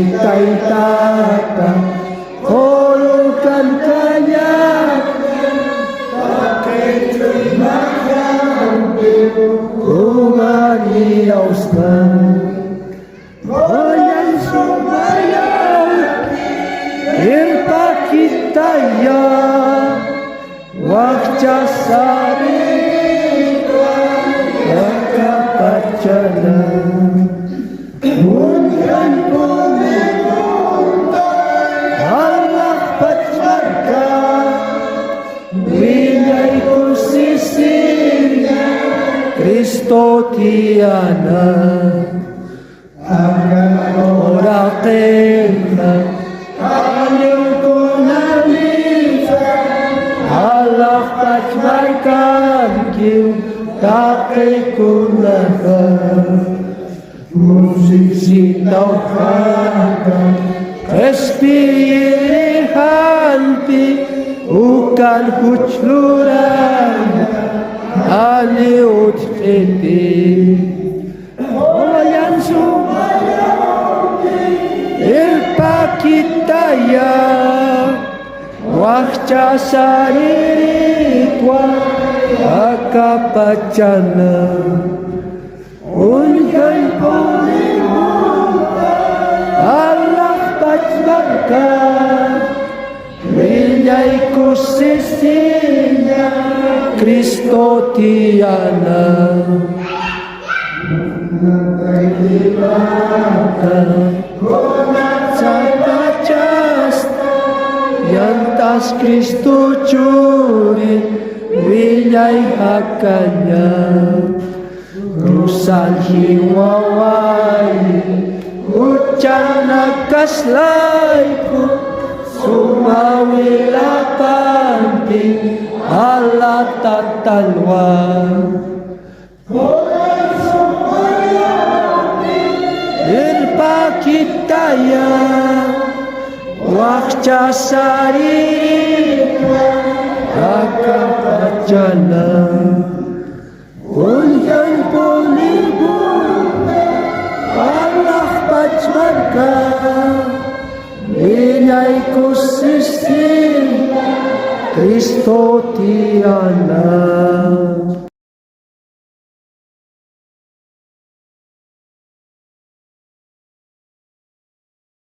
kita'y tatahulugan kanya. Bakit'y magambing umaniyaws na. Oyan sumayaw, irpakitaya, wakca sari Pacana Munyan pumunta Allah pacmarka Winay kusisinya Kristo tiana Agar orakena Aliw kunamisa Allah pacmarka Kakay kunahan Musik sitauhakan Espirihanti Bukan hucluran Aliut iti Oyan sumayaw Irpakitaya Wakca saririkwa Akapacana Unyan pulimuta Allah pacmarka Winyay kusisinya Kristo tiana Nangkay dimata Kunat sa kacasta Yantas Kristo curi Winyay hakanya Rusan hiwaway Ucan nakaslaiku Sumawilapanti Allah tatalwa Irpakitaya Wakca sarika Akapacana Unyan pulibuta Allah pacmarka Winay kusisinya Kristo tiana